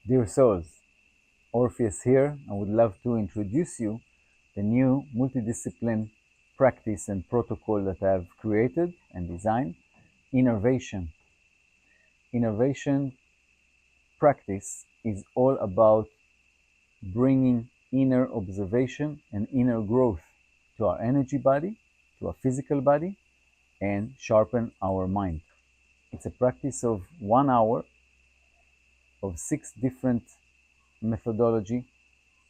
Dear souls, Orpheus here. I would love to introduce you the new multidiscipline practice and protocol that I have created and designed, Innervation. Innervation practice is all about bringing inner observation and inner growth to our energy body, to our physical body, and sharpen our mind. It's a practice of 1 hour of 6 different methodology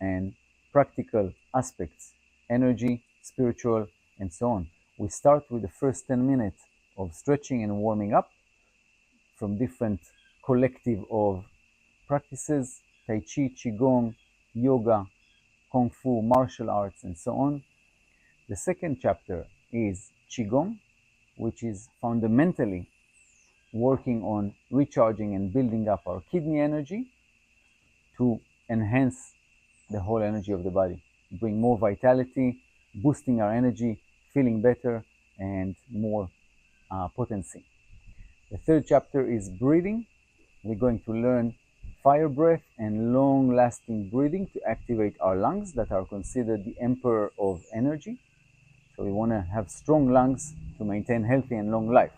and practical aspects, energy, spiritual, and so on. We start with the first 10 minutes of stretching and warming up from different collective of practices, Tai Chi, Qigong, yoga, Kung Fu, martial arts, and so on. The second chapter is Qigong, which is fundamentally working on recharging and building up our kidney energy to enhance the whole energy of the body, bring more vitality, boosting our energy, feeling better, and more potency. The third chapter is breathing. We're going to learn fire breath and long-lasting breathing to activate our lungs that are considered the emperor of energy. So we want to have strong lungs to maintain healthy and long life.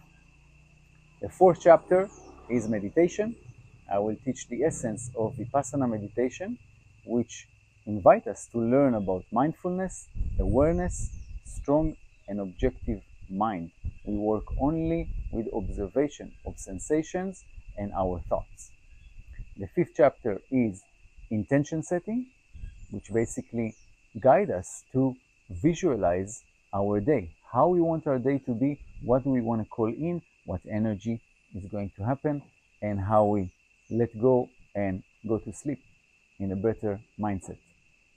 The fourth chapter is meditation. I will teach the essence of Vipassana meditation, which invite us to learn about mindfulness, awareness, strong and objective mind. We work only with observation of sensations and our thoughts. The fifth chapter is intention setting, which basically guide us to visualize our day, how we want our day to be, what we want to call in, what energy is going to happen, and how we let go and go to sleep in a better mindset.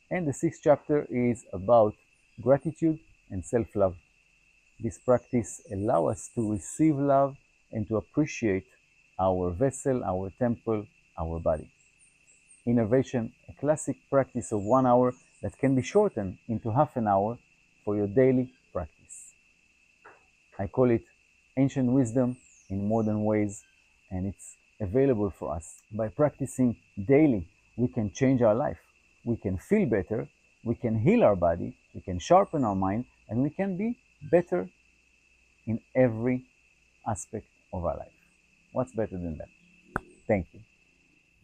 And the sixth chapter is about gratitude and self-love. This practice allows us to receive love and to appreciate our vessel, our temple, our body. Innervation, a classic practice of 1 hour that can be shortened into half an hour for your daily practice. I call it ancient wisdom in modern ways, and it's available for us. By practicing daily, we can change our life. We can feel better, we can heal our body, we can sharpen our mind, and we can be better in every aspect of our life. What's better than that? Thank you.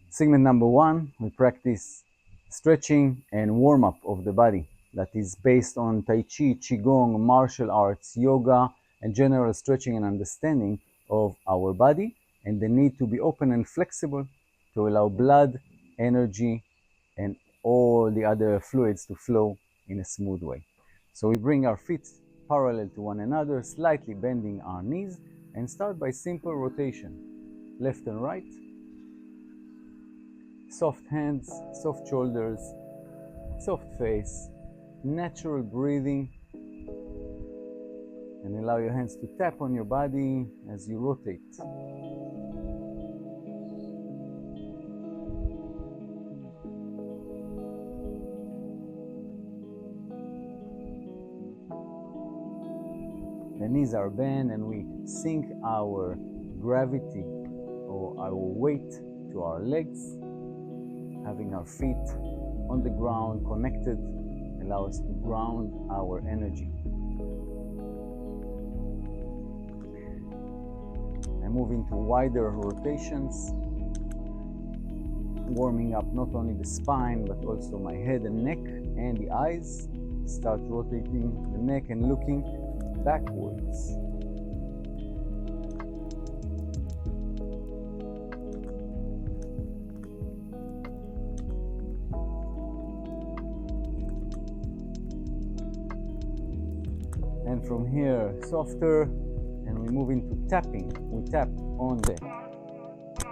Segment number 1, we practice stretching and warm-up of the body that is based on Tai Chi, Qigong, martial arts, yoga, and general stretching and understanding of our body and the need to be open and flexible to allow blood, energy, and all the other fluids to flow in a smooth way. So we bring our feet parallel to one another, slightly bending our knees, and start by simple rotation, left and right. Soft hands, soft shoulders, soft face, natural breathing, and allow your hands to tap on your body as you rotate. The knees are bent and we sink our gravity or our weight to our legs, having our feet on the ground connected, allow us to ground our energy. And move into wider rotations, warming up not only the spine but also my head and neck and the eyes. Start rotating the neck and looking backwards. And from here, softer, and we move into tapping. We tap on the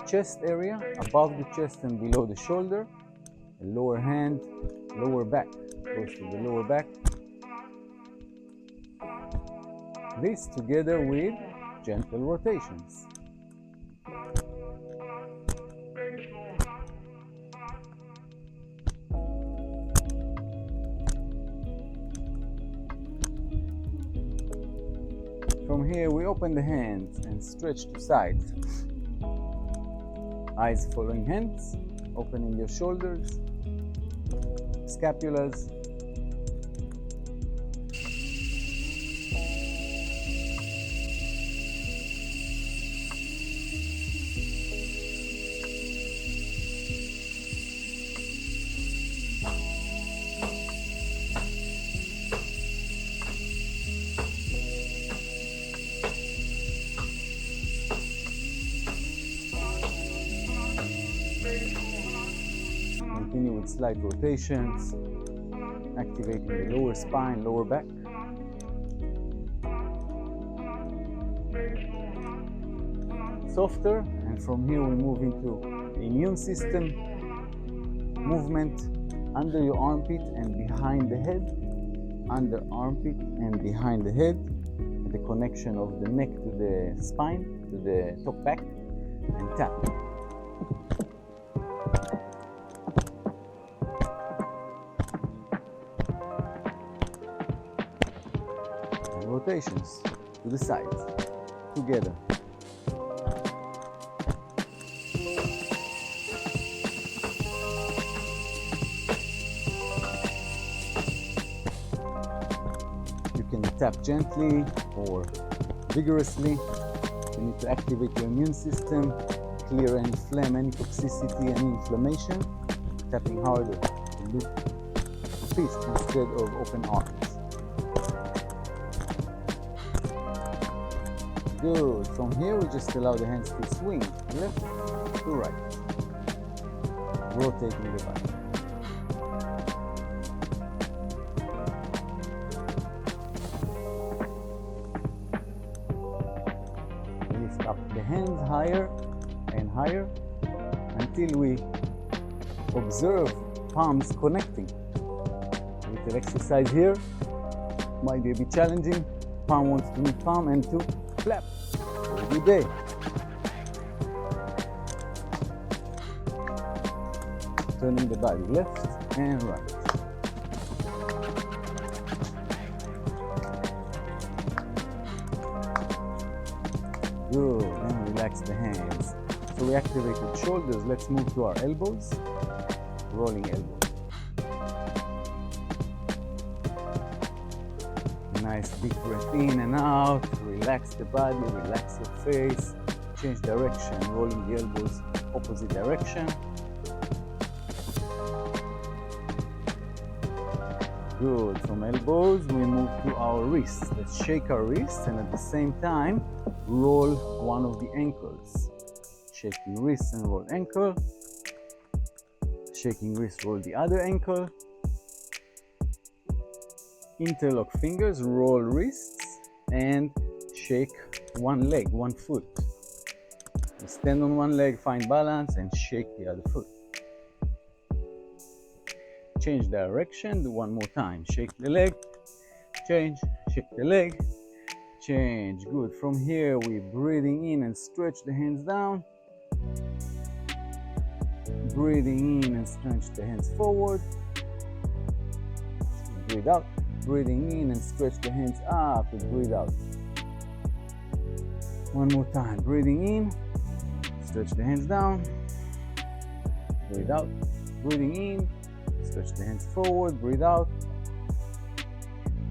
chest area, above the chest and below the shoulder. The lower hand, lower back, goes to the lower back. This together with gentle rotations. From here, we open the hands and stretch to sides. Eyes following hands, opening your shoulders, scapulas. Continue with slight rotations, activating the lower spine, lower back. Softer, and from here we move into the immune system movement under your armpit and behind the head, under armpit and behind the head, the connection of the neck to the spine, to the top back, and tap. Rotations to the sides, together. You can tap gently or vigorously. You need to activate your immune system, clear any phlegm, any toxicity, any inflammation. Tapping harder to loop fist instead of open arms. Good. From here, we just allow the hands to swing left to right, rotating the body. Lift up the hands higher and higher until we observe palms connecting. A little exercise here. Might be a bit challenging. Palm wants to meet palm and to flap. Good day. Turning the body left and right. Good, and relax the hands. So we activated shoulders. Let's move to our elbows. Rolling elbows. Nice deep breath in and out. Relax the body, relax your face. Change direction, rolling the elbows opposite direction. Good. From elbows, we move to our wrists. Let's shake our wrists and at the same time, roll one of the ankles. Shaking wrist and roll ankle. Shaking wrist, roll the other ankle. Interlock fingers, roll wrists, and shake one leg, one foot. You stand on one leg, find balance, and shake the other foot. Change direction, do one more time. Shake the leg, change, shake the leg, change. Good. From here, we're breathing in and stretch the hands down. Breathing in and stretch the hands forward. Breathe out. Breathing in and stretch the hands up and breathe out. One more time. Breathing in, stretch the hands down. Breathe out. Breathing in, stretch the hands forward. Breathe out.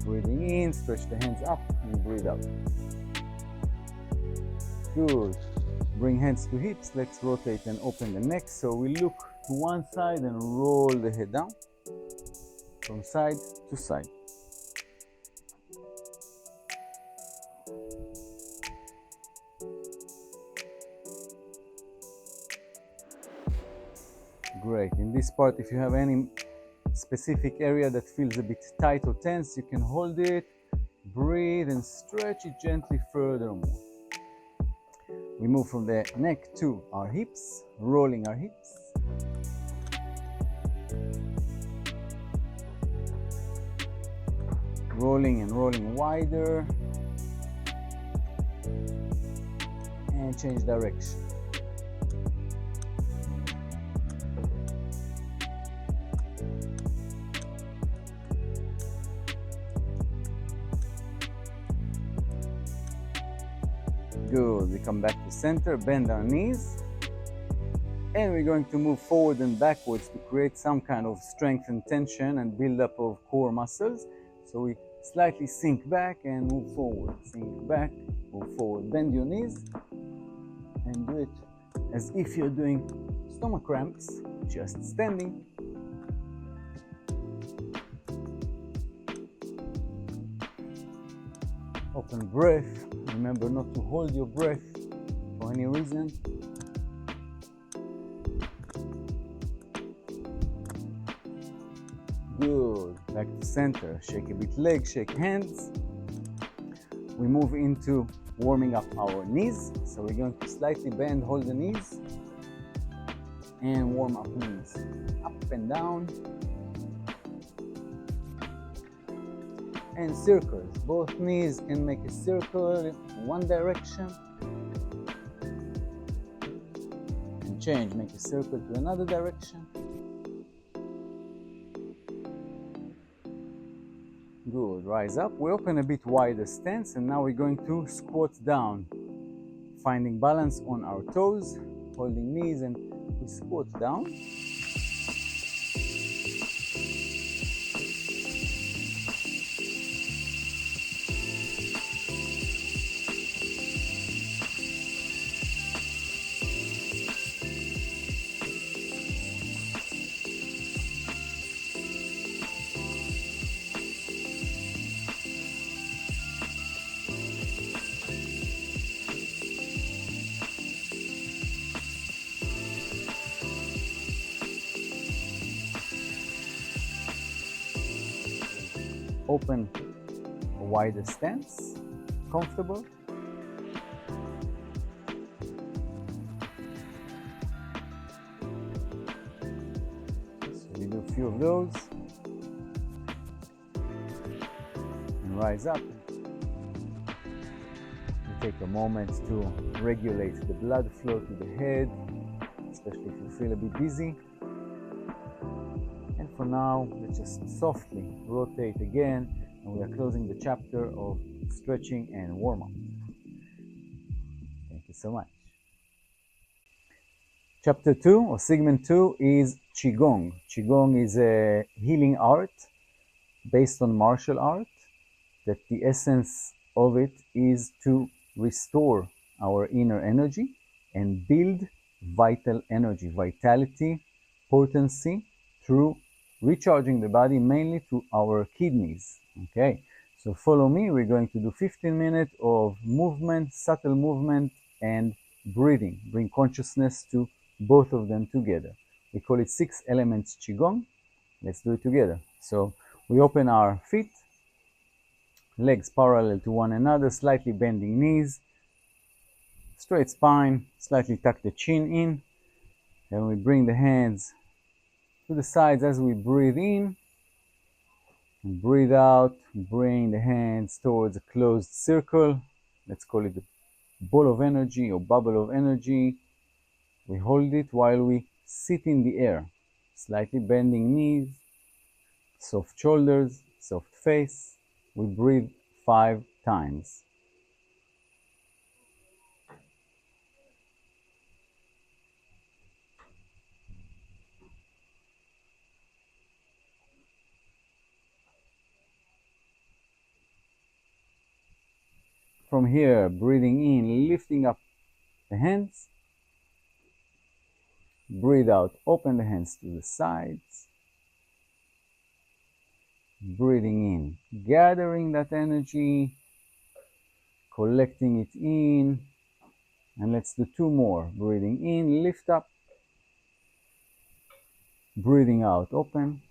Breathing in, stretch the hands up and breathe out. Good. Bring hands to hips. Let's rotate and open the neck. So we look to one side and roll the head down from side to side. Great. In this part, if you have any specific area that feels a bit tight or tense, you can hold it, breathe, and stretch it gently furthermore. We move from the neck to our hips, rolling our hips. Rolling and rolling wider. And change direction. Good. We come back to center, bend our knees, And we're going to move forward and backwards to create some kind of strength and tension and build up of core muscles. So we slightly sink back and move forward, sink back, move forward. Bend your knees and do it as if you're doing stomach cramps, just standing. Open breath. Remember not to hold your breath for any reason. Good. Back to center. Shake a bit legs, shake hands. We move into warming up our knees. So we're going to slightly bend, hold the knees, and warm up knees. Up and down. And circles. Both knees can make a circle in one direction. And change, make a circle to another direction. Good, rise up. We open a bit wider stance and now we're going to squat down. Finding balance on our toes, holding knees, and we squat down. Open a wider stance, comfortable. So we do a few of those. And rise up. You take a moment to regulate the blood flow to the head, especially if you feel a bit dizzy. And for now, let's just softly rotate again, and we are closing the chapter of stretching and warm-up. Thank you so much. Chapter 2 or segment 2 is Qigong. Qigong is a healing art based on martial art, that the essence of it is to restore our inner energy and build vital energy, vitality, potency through recharging the body mainly to our kidneys. Okay, so follow me. We're going to do 15 minutes of movement, subtle movement, and breathing. Bring consciousness to both of them together. We call it 6 elements Qigong. Let's do it together. So we open our feet, legs parallel to one another, slightly bending knees, straight spine, slightly tuck the chin in. Then we bring the hands to the sides as we breathe in. And breathe out, bring the hands towards a closed circle. Let's call it a ball of energy or bubble of energy. We hold it while we sit in the air. Slightly bending knees, soft shoulders, soft face. We breathe 5 times. From here, breathing in, lifting up the hands. Breathe out, open the hands to the sides. Breathing in, gathering that energy, collecting it in. And let's do 2 more. Breathing in, lift up. Breathing out, open.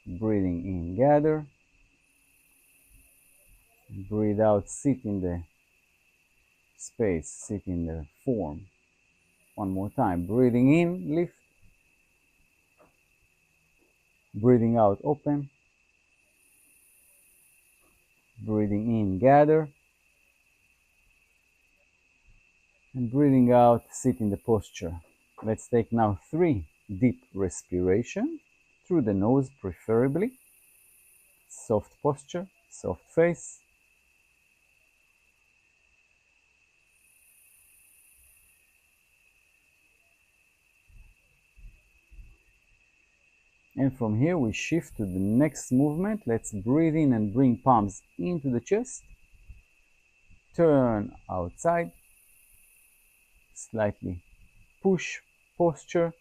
Breathing in, gather. Breathe out, sit in the space, sit in the form. One more time. Breathing in, lift. Breathing out, open. Breathing in, gather. And breathing out, sit in the posture. Let's take now 3 deep respiration through the nose, preferably. Soft posture, soft face. And from here we shift to the next movement. Let's breathe in and bring palms into the chest. Turn outside. Slightly push posture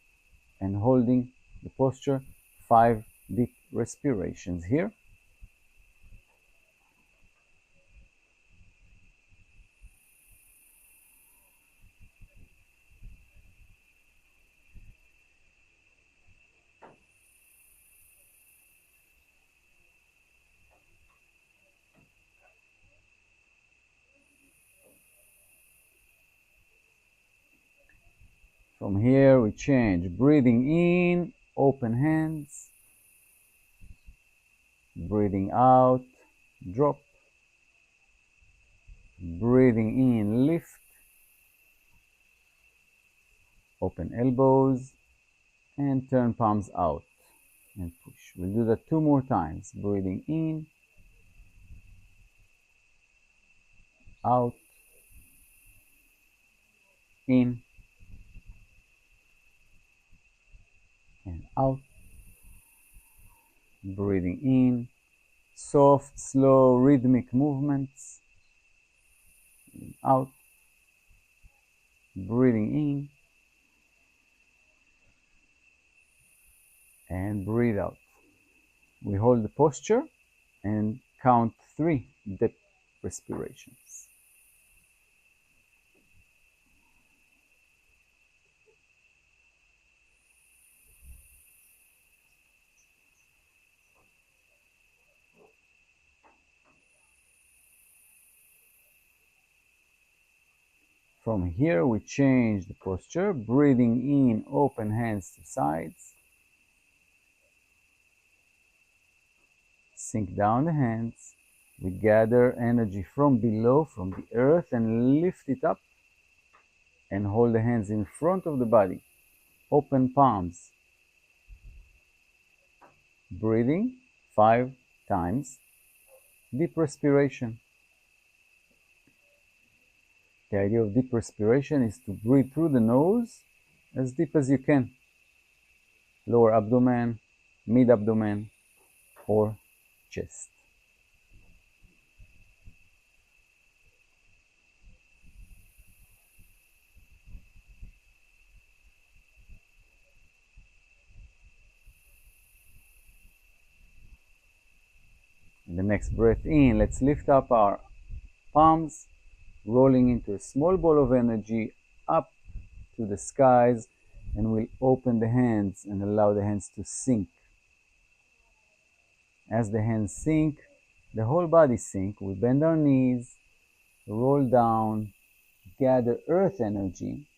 and holding the posture. 5 deep respirations here. From here we change, breathing in, open hands, breathing out, drop, breathing in, lift, open elbows, and turn palms out and push. We'll do that 2 more times, breathing in, out, in, and out, breathing in, soft, slow, rhythmic movements, out, breathing in, and breathe out. We hold the posture and count 3 deep respirations. From here we change the posture, breathing in, open hands to sides, sink down the hands. We gather energy from below, from the earth, and lift it up and hold the hands in front of the body. Open palms. Breathing 5 times. Deep respiration. The idea of deep respiration is to breathe through the nose as deep as you can. Lower abdomen, mid-abdomen, or chest. The next breath in, let's lift up our palms, rolling into a small ball of energy up to the skies, and we'll open the hands and allow the hands to sink. As the hands sink, the whole body sink. We bend our knees, roll down, gather earth energy,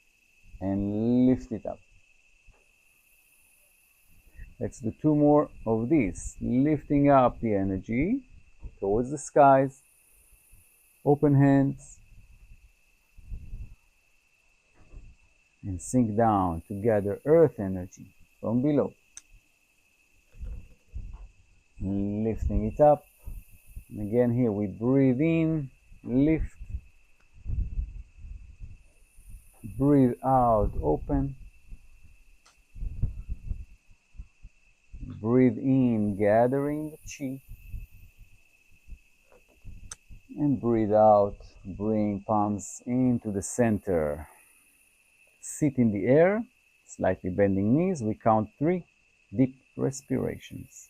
and lift it up. Let's do 2 more of these, lifting up the energy towards the skies, open hands, and sink down to gather earth energy from below. Lifting it up. And again here we breathe in, lift, breathe out, open, breathe in, gathering the chi, and breathe out, bring palms into the center. Sit in the air, slightly bending knees. We count 3 deep respirations.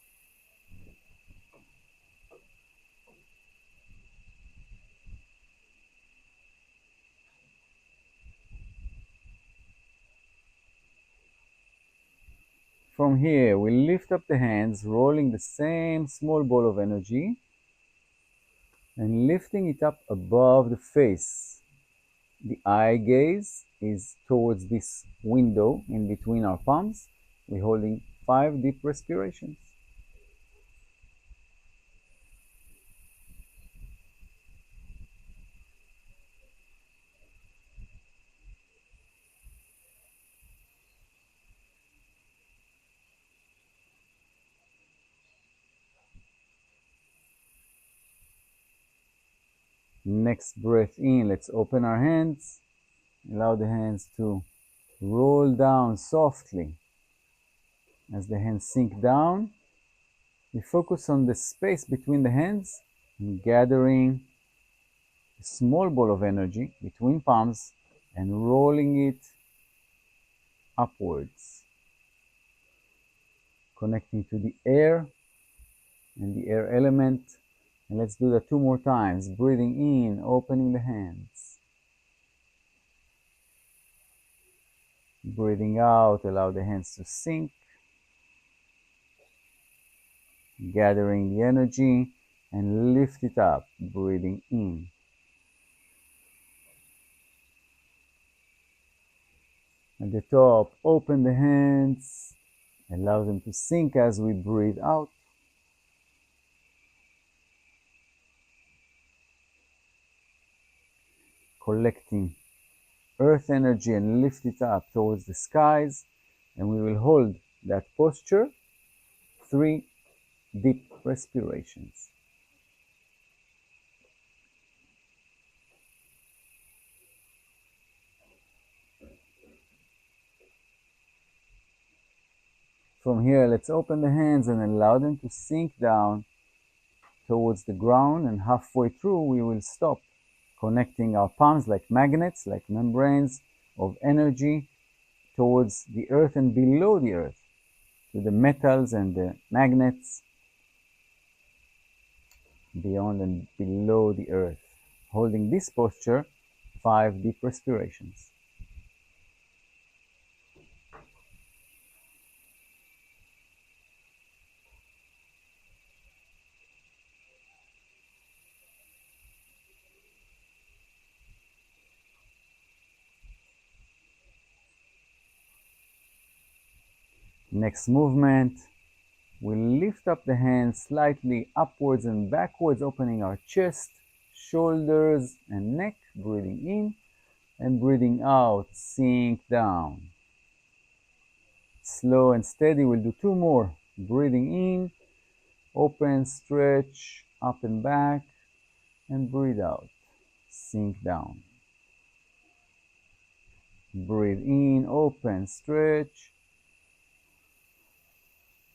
From here, we lift up the hands, rolling the same small ball of energy and lifting it up above the face. The eye gaze is towards this window in between our palms. We're holding 5 deep respirations. Next breath in, let's open our hands. Allow the hands to roll down softly As the hands sink down, we focus on the space between the hands and gathering a small ball of energy between palms and rolling it upwards, connecting to the air and the air element. And let's do that 2 more times. Breathing in, opening the hands. Breathing out, allow the hands to sink. Gathering the energy and lift it up, breathing in. At the top, open the hands, allow them to sink as we breathe out. Collecting earth energy and lift it up towards the skies, and we will hold that posture 3 deep respirations. From here, let's open the hands and allow them to sink down towards the ground, and halfway through we will stop, connecting our palms like magnets, like membranes of energy towards the earth and below the earth, to the metals and the magnets beyond and below the earth. Holding this posture, 5 deep respirations. Next movement, we lift up the hands slightly upwards and backwards, opening our chest, shoulders, and neck. Breathing in and breathing out, sink down. Slow and steady, we'll do 2 more. Breathing in, open, stretch, up and back, and breathe out, sink down. Breathe in, open, stretch,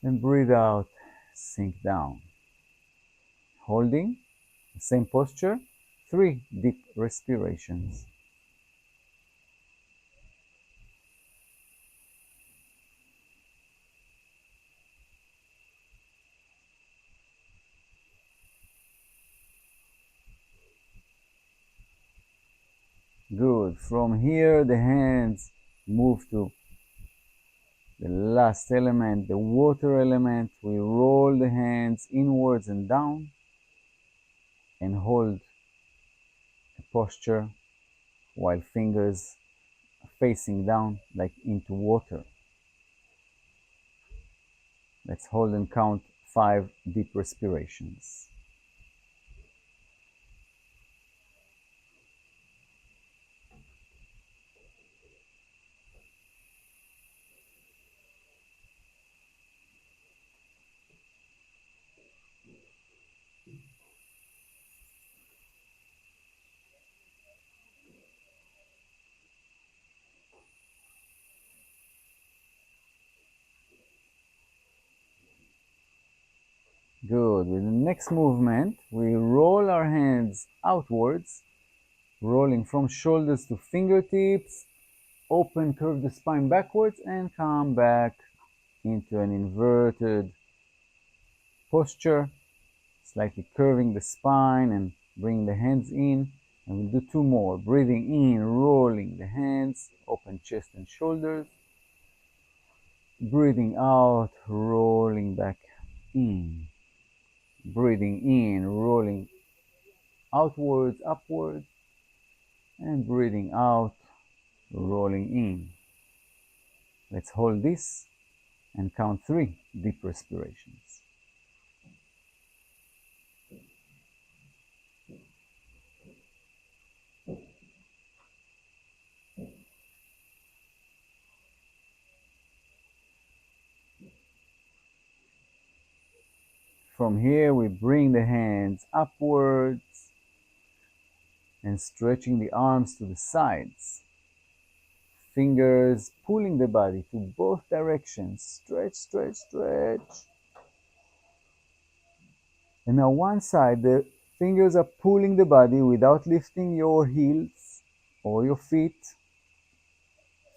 and breathe out, sink down. Holding the same posture, 3 deep respirations. Good. From here, the hands move to the last element, the water element. We roll the hands inwards and down and hold a posture while fingers facing down like into water. Let's hold and count 5 deep respirations. Good. With the next movement, we roll our hands outwards, rolling from shoulders to fingertips, open, curve the spine backwards, and come back into an inverted posture, slightly curving the spine and bring the hands in. And we'll do 2 more. Breathing in, rolling the hands, open chest and shoulders. Breathing out, rolling back in. Breathing in, rolling outwards, upwards, and breathing out, rolling in. Let's hold this and count 3 deep respirations. From here, we bring the hands upwards and stretching the arms to the sides. fingers pulling the body to both directions. Stretch, stretch, stretch. And now one side, the fingers are pulling the body without lifting your heels or your feet.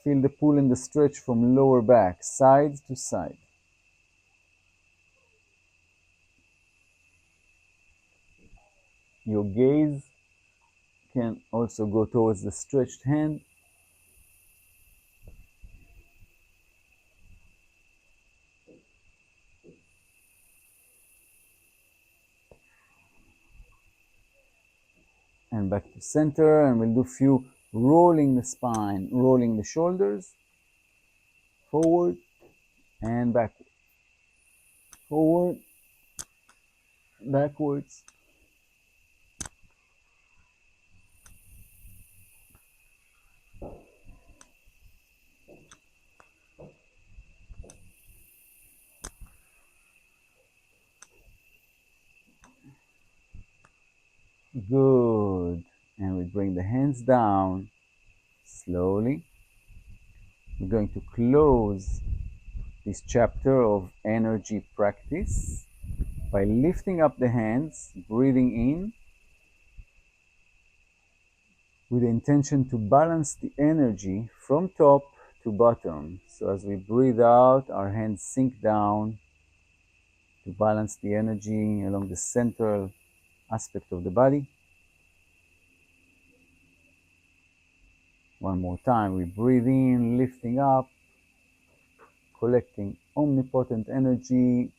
Feel the pull and the stretch from lower back, side to side. Your gaze can also go towards the stretched hand. And back to center, and we'll do a few rolling the spine, rolling the shoulders, forward and backward, forward, backwards. Good. And we bring the hands down slowly. We're going to close this chapter of energy practice by lifting up the hands, breathing in with the intention to balance the energy from top to bottom. So as we breathe out, our hands sink down to balance the energy along the central aspect of the body. One more time, we breathe in, lifting up, collecting omnipotent energy,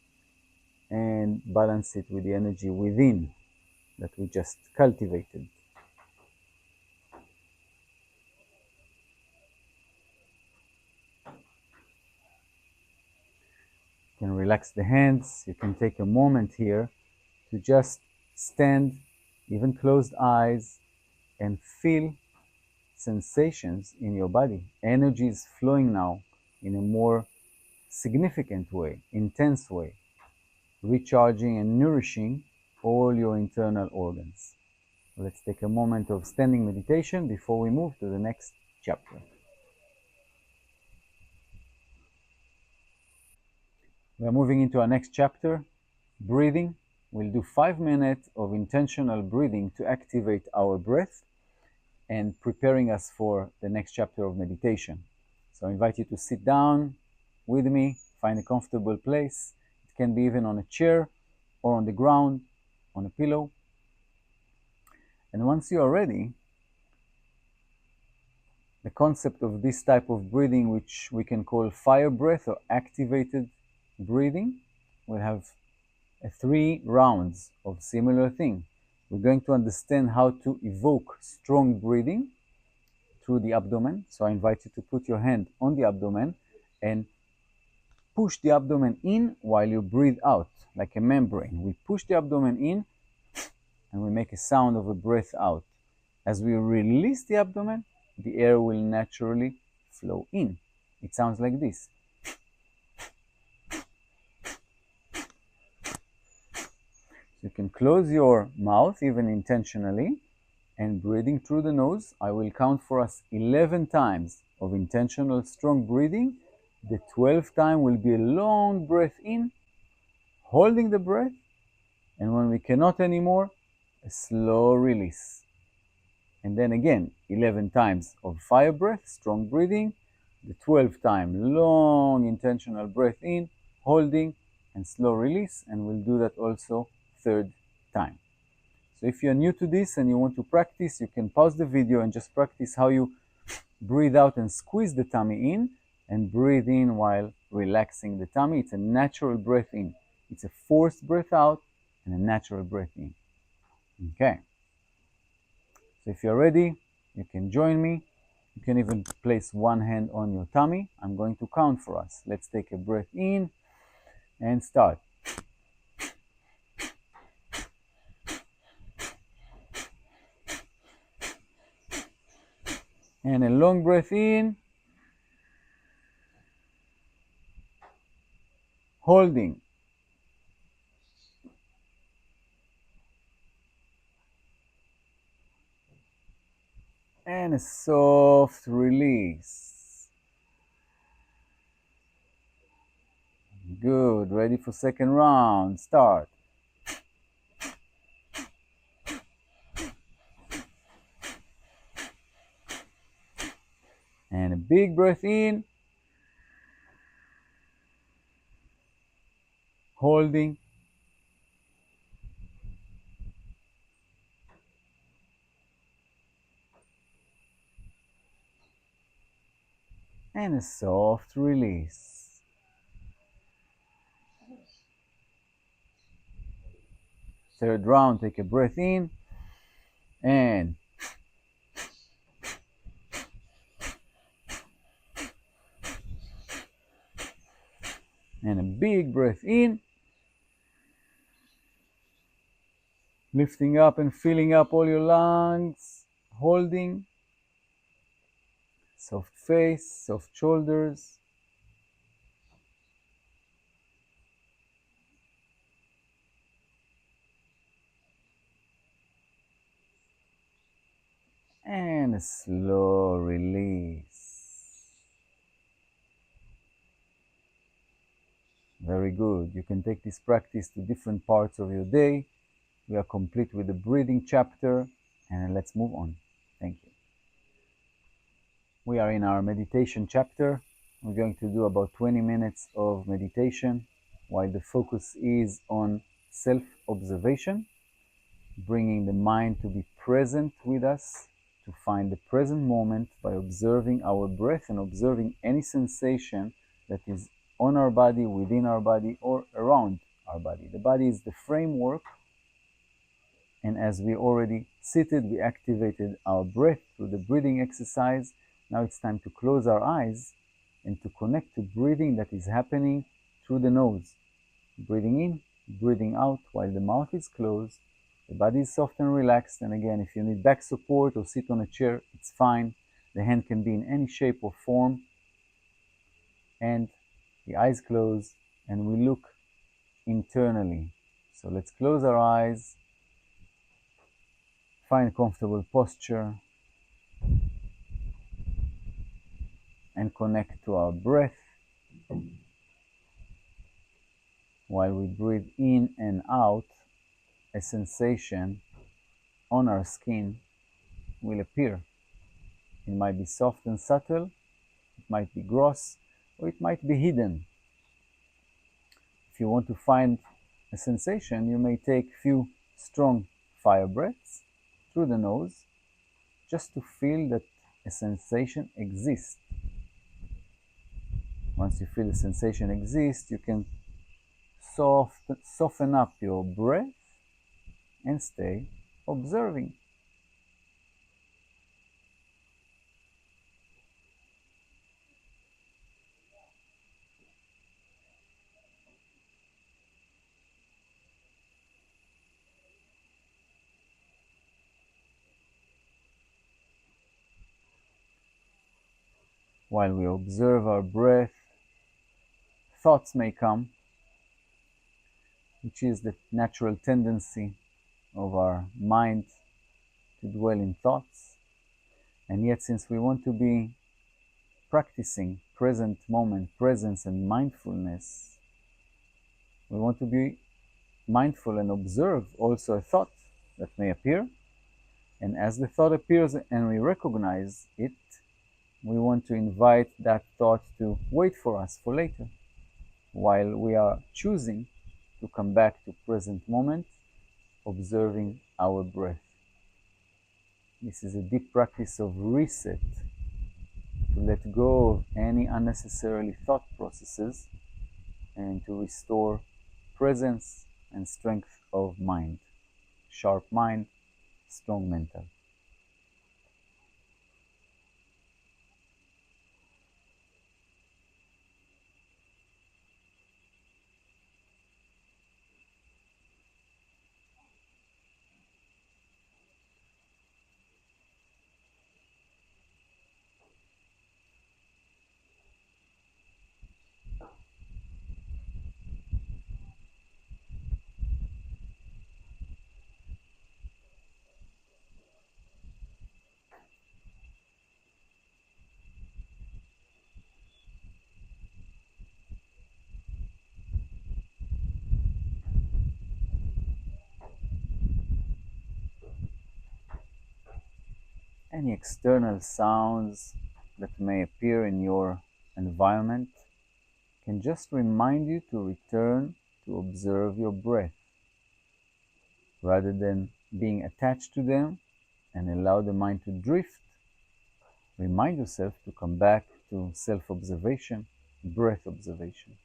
and balance it with the energy within that we just cultivated. You can relax the hands. You can take a moment here to just stand, even closed eyes, and feel sensations in your body. Energy is flowing now in a more significant way, intense way, recharging and nourishing all your internal organs. Let's take a moment of standing meditation before we move to the next chapter. We are moving into our next chapter, breathing. We'll do 5 minutes of intentional breathing to activate our breath and preparing us for the next chapter of meditation. So I invite you to sit down with me, find a comfortable place. It can be even on a chair or on the ground, on a pillow. And once you are ready, the concept of this type of breathing, which we can call fire breath or activated breathing, will have 3 rounds of similar thing. We're going to understand how to evoke strong breathing through the abdomen. So I invite you to put your hand on the abdomen and push the abdomen in while you breathe out, like a membrane. We push the abdomen in and we make a sound of a breath out. As we release the abdomen, the air will naturally flow in. It sounds like this. You can close your mouth, even intentionally, and breathing through the nose. I will count for us 11 times of intentional strong breathing. The 12th time will be a long breath in, holding the breath, and when we cannot anymore, a slow release. And then again, 11 times of fire breath, strong breathing. The 12th time, long intentional breath in, holding, and slow release. And we'll do that also 3rd time. So if you're new to this and you want to practice, you can pause the video and just practice how you breathe out and squeeze the tummy in, and breathe in while relaxing the tummy. It's a natural breath in. It's a forced breath out and a natural breath in. Okay. So if you're ready, you can join me. You can even place one hand on your tummy. I'm going to count for us. Let's take a breath in and start. And a long breath in, holding. And a soft release. Good. Ready for second round. Start. And a big breath in. Holding. And a soft release. Third round, take a breath in. And a big breath in. Lifting up and filling up all your lungs. Holding. Soft face, soft shoulders. And a slow release. Very good. You can take this practice to different parts of your day. We are complete with the breathing chapter, and let's move on. Thank you. We are in our meditation chapter. We're going to do about 20 minutes of meditation while the focus is on self-observation, bringing the mind to be present with us, to find the present moment by observing our breath and observing any sensation that is on our body, within our body, or around our body. The body is the framework, and as we already seated, we activated our breath through the breathing exercise. Now it's time to close our eyes and to connect to breathing that is happening through the nose. Breathing in, breathing out while the mouth is closed. The body is soft and relaxed. And again, if you need back support or sit on a chair, it's fine. The hand can be in any shape or form. And the eyes close and we look internally. So let's close our eyes. Find a comfortable posture. And connect to our breath. While we breathe in and out, a sensation on our skin will appear. It might be soft and subtle, it might be gross, or it might be hidden. If you want to find a sensation, you may take a few strong fire breaths through the nose, just to feel that a sensation exists. Once you feel the sensation exists, you can soften up your breath and stay observing. While we observe our breath, thoughts may come, which is the natural tendency of our mind to dwell in thoughts. And yet, since we want to be practicing present moment presence and mindfulness, we want to be mindful and observe also a thought that may appear. And as the thought appears and we recognize it, we want to invite that thought to wait for us for later, while we are choosing to come back to present moment, observing our breath. This is a deep practice of reset, to let go of any unnecessarily thought processes and to restore presence and strength of mind. Sharp mind, strong mental. any external sounds that may appear in your environment can just remind you to return to observe your breath rather than being attached to them and allow the mind to drift. Remind yourself to come back to self-observation, breath observation.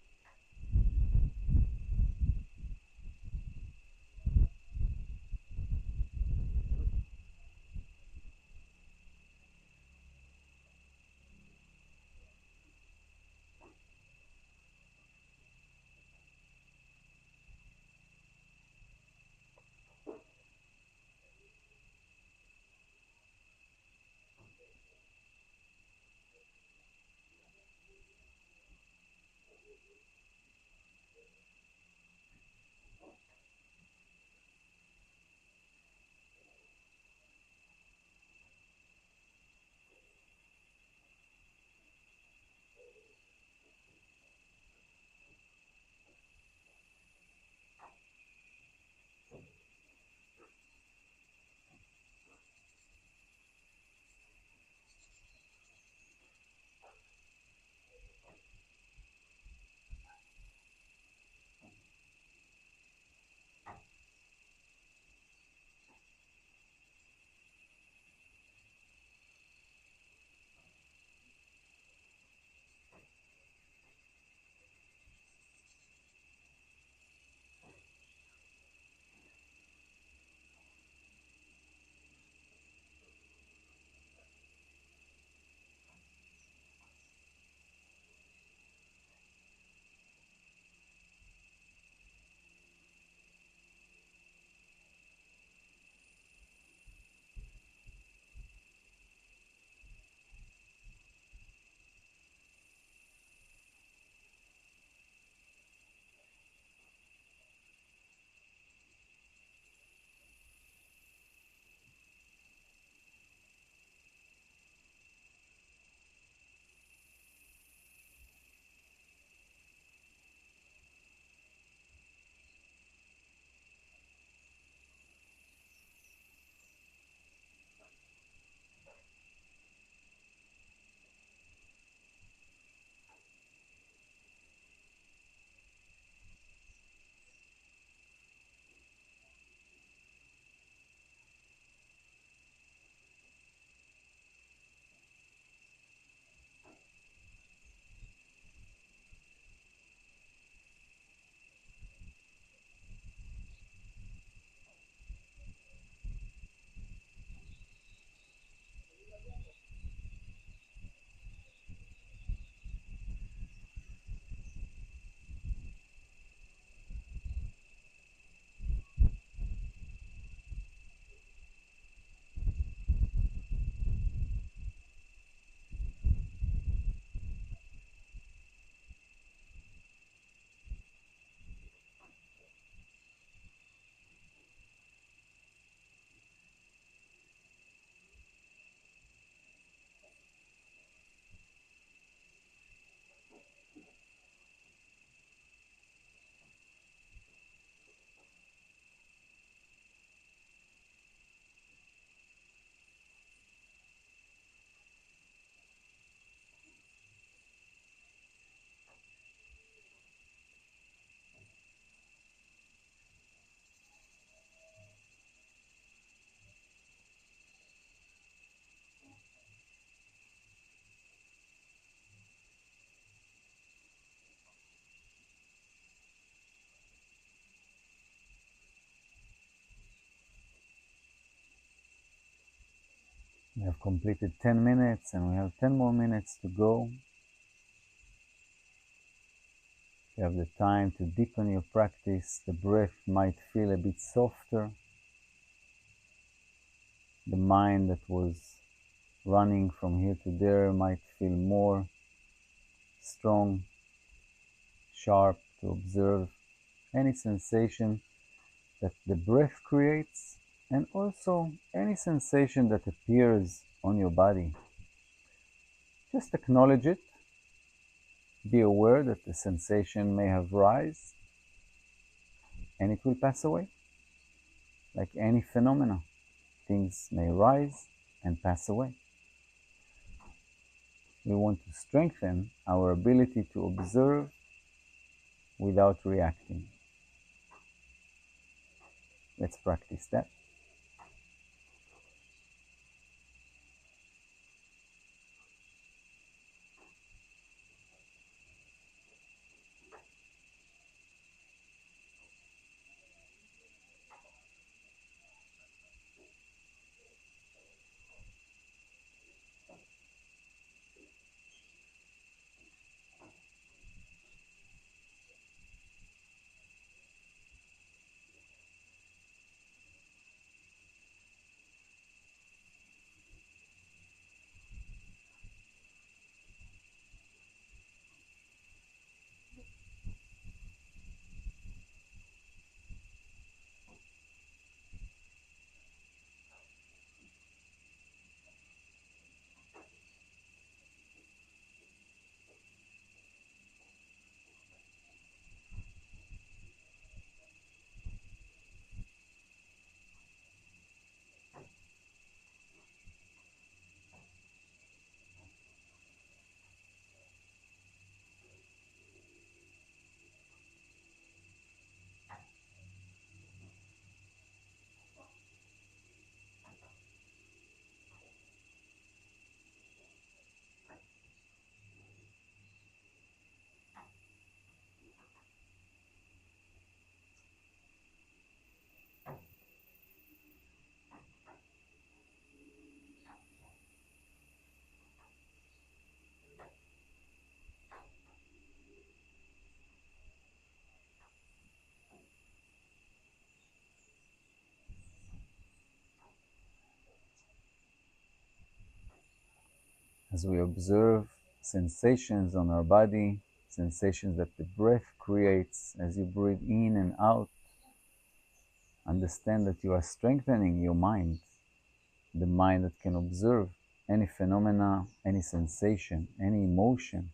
We have completed 10 minutes and we have 10 more minutes to go. If you have the time to deepen your practice, the breath might feel a bit softer. The mind that was running from here to there might feel more strong, sharp to observe any sensation that the breath creates and also any sensation that appears on your body. Just acknowledge it. Be aware that the sensation may have rise and it will pass away. Like any phenomena, things may rise and pass away. We want to strengthen our ability to observe without reacting. Let's practice that. As we observe sensations on our body, sensations that the breath creates as you breathe in and out, understand that you are strengthening your mind, the mind that can observe any phenomena, any sensation, any emotion,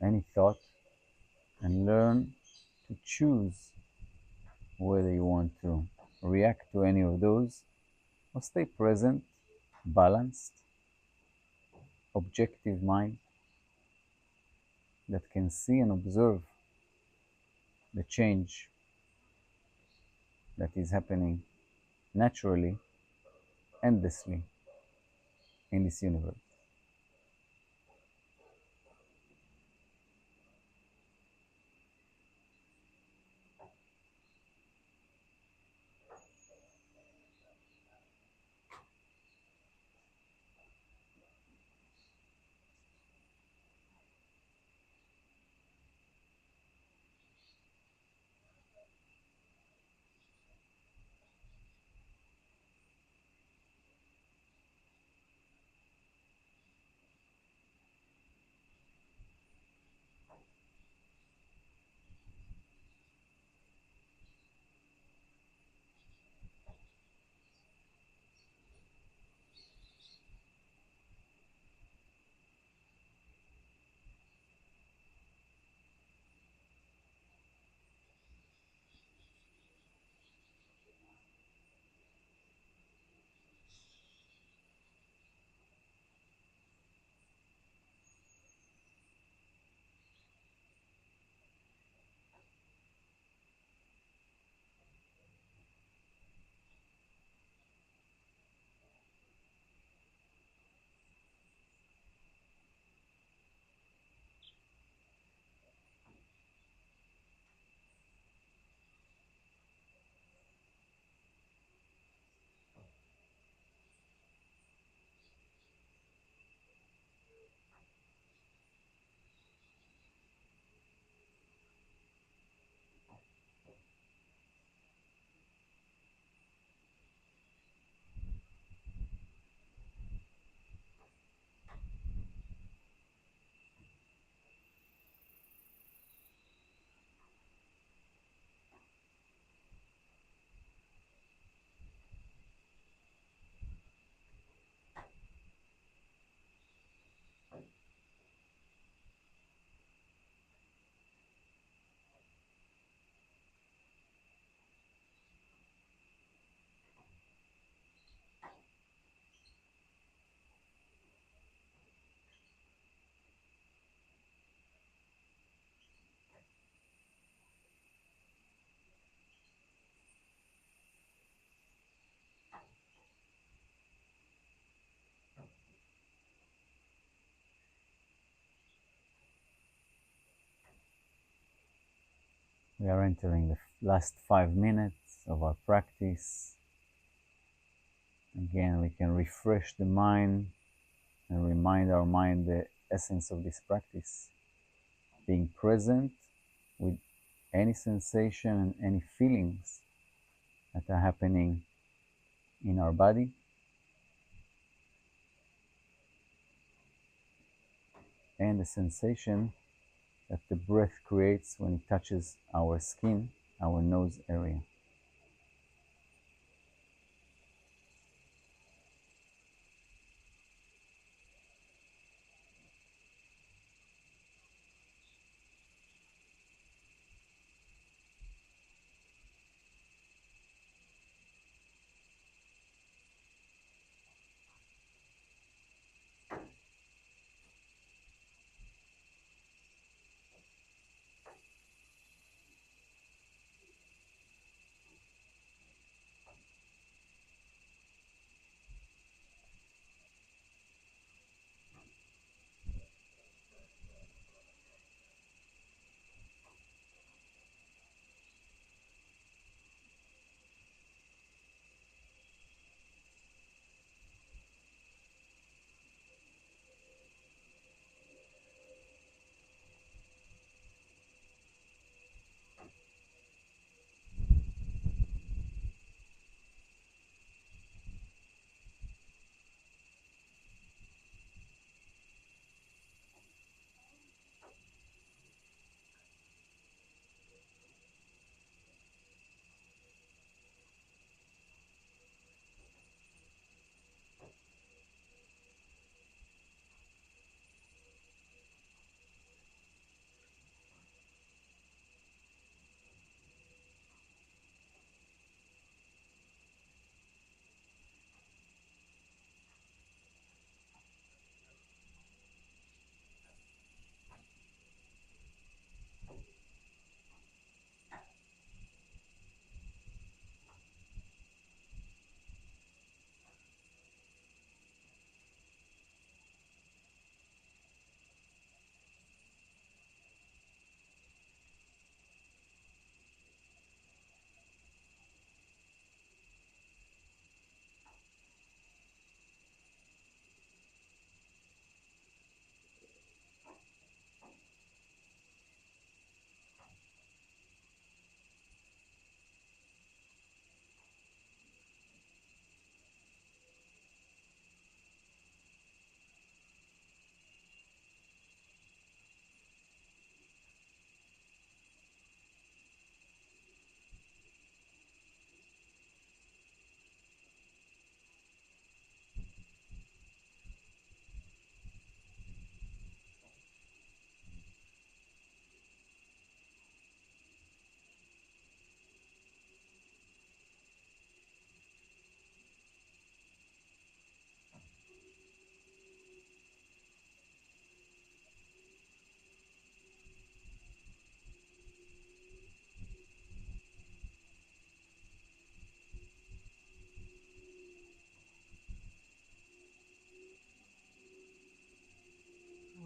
any thought, and learn to choose whether you want to react to any of those or stay present, balanced, objective mind that can see and observe the change that is happening naturally, endlessly in this universe. We are entering the last 5 minutes of our practice. Again, we can refresh the mind and remind our mind the essence of this practice, being present with any sensation and any feelings that are happening in our body. And the sensation that the breath creates when it touches our skin, our nose area.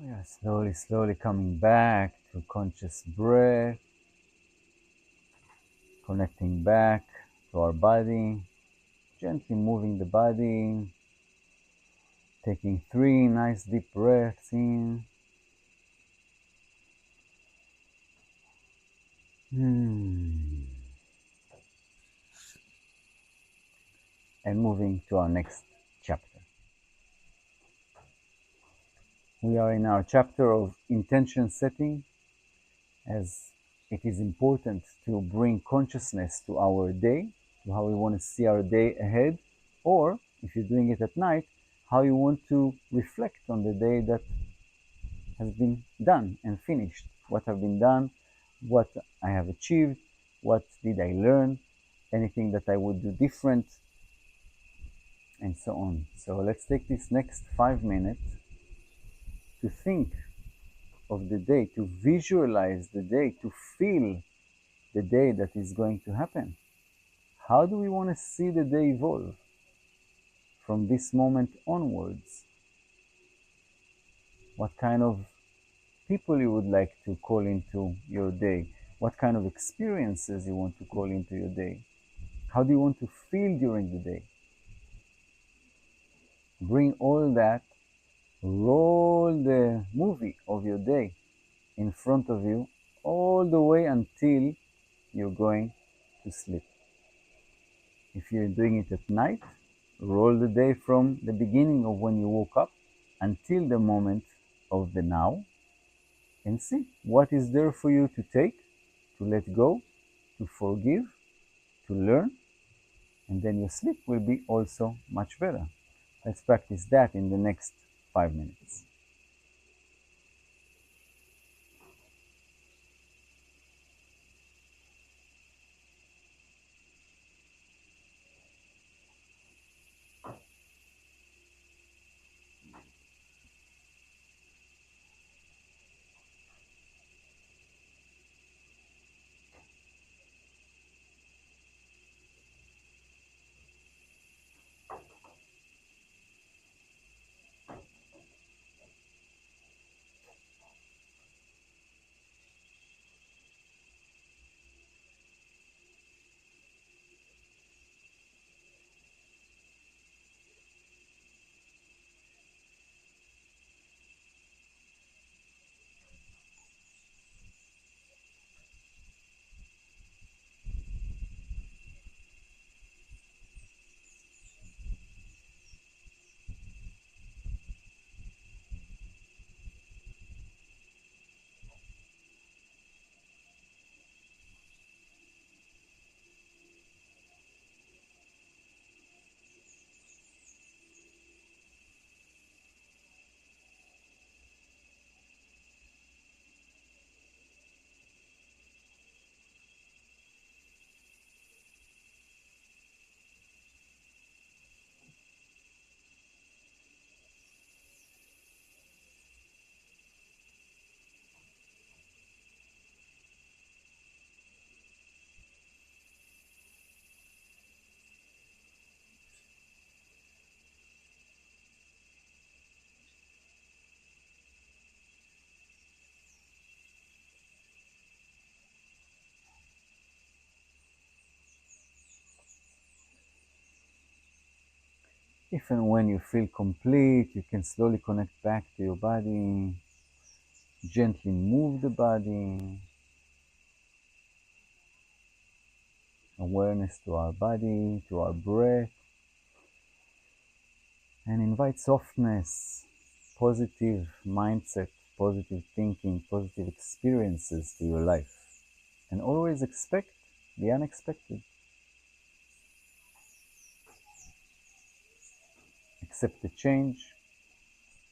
We are slowly, slowly coming back to conscious breath, connecting back to our body, gently moving the body, taking 3 nice deep breaths in. And moving to our next chapter. We are in our chapter of intention setting, as it is important to bring consciousness to our day, to how we want to see our day ahead, or if you're doing it at night, how you want to reflect on the day that has been done and finished. What have been done, what I have achieved, what did I learn, anything that I would do different, and so on. So let's take this next 5 minutes to think of the day, to visualize the day, to feel the day that is going to happen. How do we want to see the day evolve from this moment onwards? What kind of people you would like to call into your day? what kind of experiences you want to call into your day, how do you want to feel during the day. Bring all that, roll the movie of your day in front of you all the way until you're going to sleep. If you're doing it at night, roll the day from the beginning of when you woke up until the moment of the now, and see what is there for you to take, to let go, to forgive, to learn, and then your sleep will be also much better. Let's practice that in the next 5 minutes. If and when you feel complete, you can slowly connect back to your body, gently move the body, awareness to our body, to our breath, and invite softness, positive mindset, positive thinking, positive experiences to your life. And always expect the unexpected. Accept the change,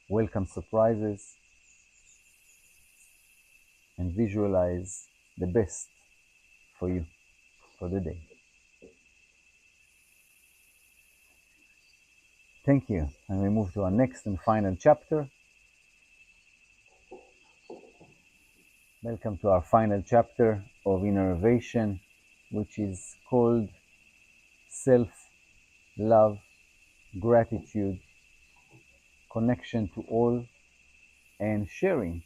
welcome surprises, and visualize the best for you for the day. Thank you. And we move to our next and final chapter. Welcome to our final chapter of innovation, which is called self-love, gratitude, connection to all, and sharing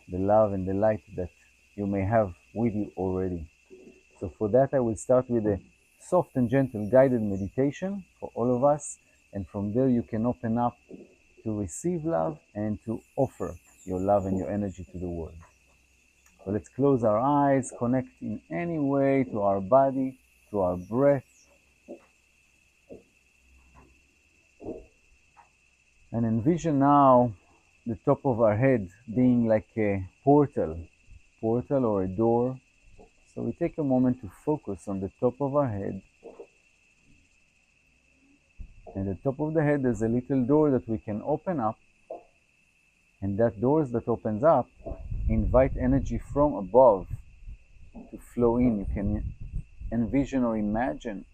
the love and the light that you may have with you already. So for that, I will start with a soft and gentle guided meditation for all of us. And from there, you can open up to receive love and to offer your love and your energy to the world. So let's close our eyes, connect in any way to our body, to our breath, and envision now the top of our head being like a portal or a door. So we take a moment to focus on the top of our head. And at the top of the head, there's a little door that we can open up. And that doors that opens up invite energy from above to flow in. You can envision or imagine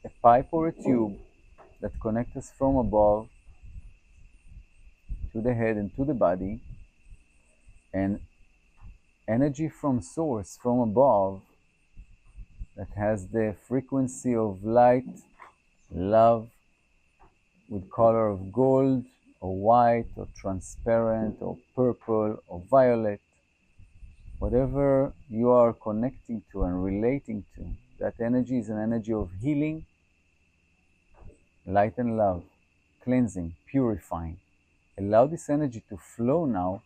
a pipe or a tube that connects us from above to the head and to the body, and energy from source from above that has the frequency of light, love, with color of gold or white or transparent or purple or violet, Whatever you are connecting to and relating to, that energy is an energy of healing, light and love, cleansing, purifying. Allow this energy to flow now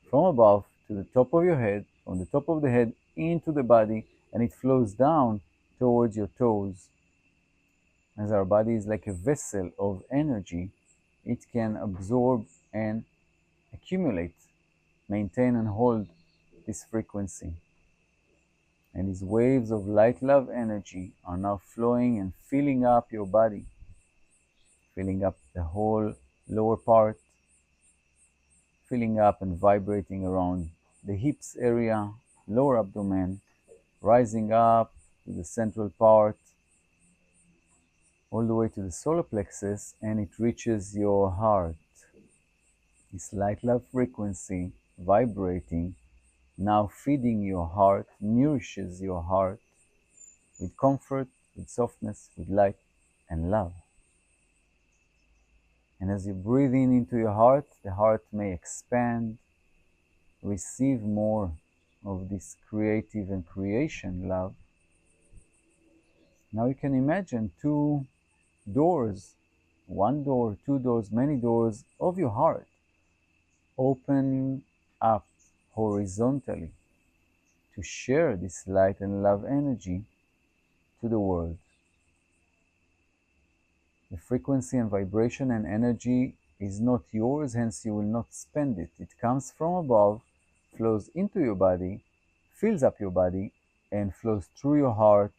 from above to the top of your head, from the top of the head into the body, and it flows down towards your toes. As our body is like a vessel of energy, it can absorb and accumulate, maintain and hold this frequency. And these waves of light love energy are now flowing and filling up your body, filling up the whole lower part, filling up and vibrating around the hips area, lower abdomen, rising up to the central part, all the way to the solar plexus, and it reaches your heart. This light love frequency vibrating, now feeding your heart, nourishes your heart with comfort, with softness, with light and love. And as you breathe in into your heart, the heart may expand, receive more of this creative and creation love. Now you can imagine two doors, one door, two doors, many doors of your heart opening up horizontally to share this light and love energy to the world. The frequency and vibration and energy is not yours, hence you will not spend it. It comes from above, flows into your body, fills up your body, and flows through your heart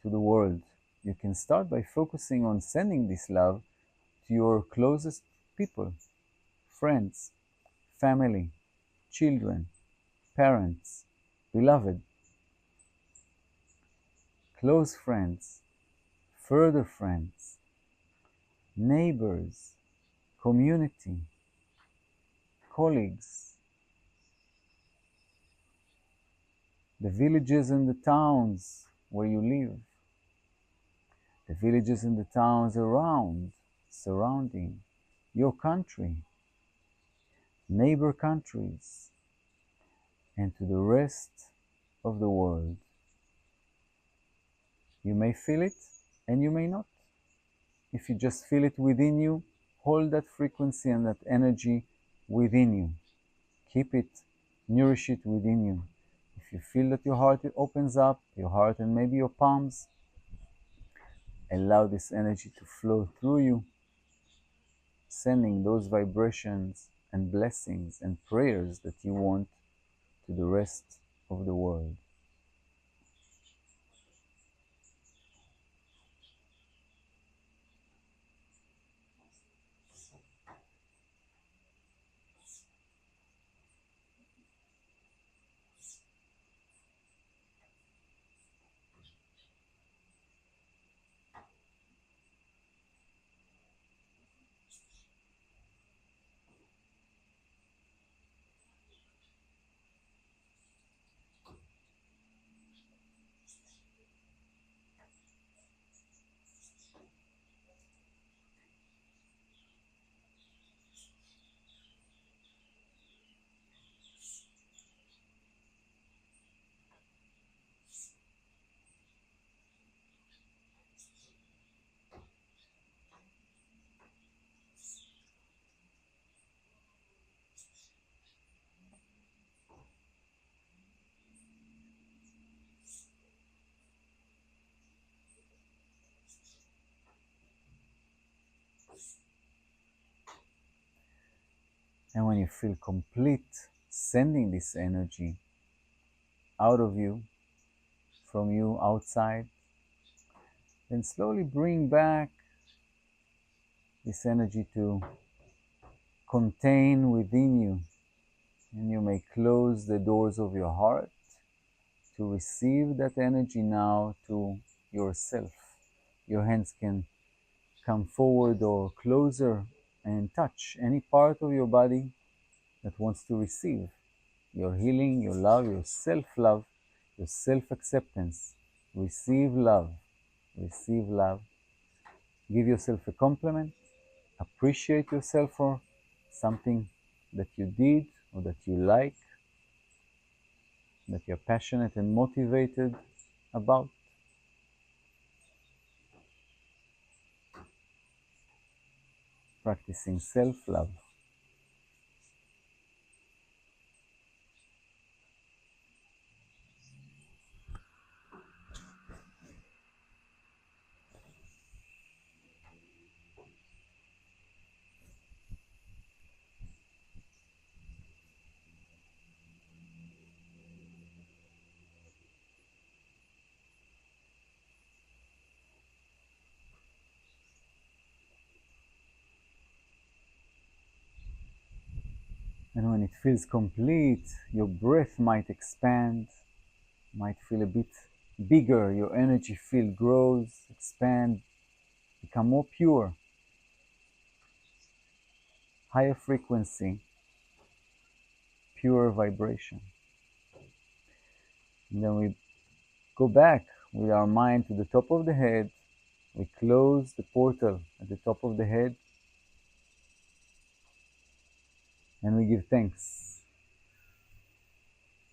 to the world. You can start by focusing on sending this love to your closest people, friends, family, children, parents, beloved, close friends, further friends, neighbors, community, colleagues, the villages and the towns where you live, the villages and the towns around, surrounding your country, neighbor countries, and to the rest of the world. You may feel it and you may not. If you just feel it within you, hold that frequency and that energy within you. Keep it, nourish it within you. If you feel that your heart opens up, your heart and maybe your palms, allow this energy to flow through you, sending those vibrations and blessings and prayers that you want to the rest of the world. And when you feel complete, sending this energy out of you, from you outside, then slowly bring back this energy to contain within you. And you may close the doors of your heart to receive that energy now to yourself. Your hands can come forward or closer and touch any part of your body that wants to receive your healing, your love, your self-love, your self-acceptance. Receive love. Receive love. Give yourself a compliment. Appreciate yourself for something that you did or that you like. that you're passionate and motivated about. Practicing self-love. And when it feels complete, your breath might expand, might feel a bit bigger, your energy field grows, expand, become more pure, higher frequency, pure vibration. And then we go back with our mind to the top of the head. We close the portal at the top of the head and we give thanks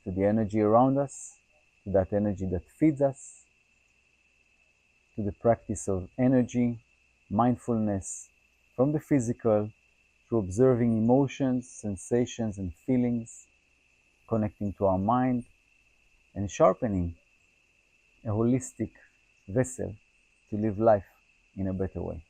to the energy around us, to that energy that feeds us, to the practice of energy, mindfulness from the physical to observing emotions, sensations, and feelings, connecting to our mind, and sharpening a holistic vessel to live life in a better way.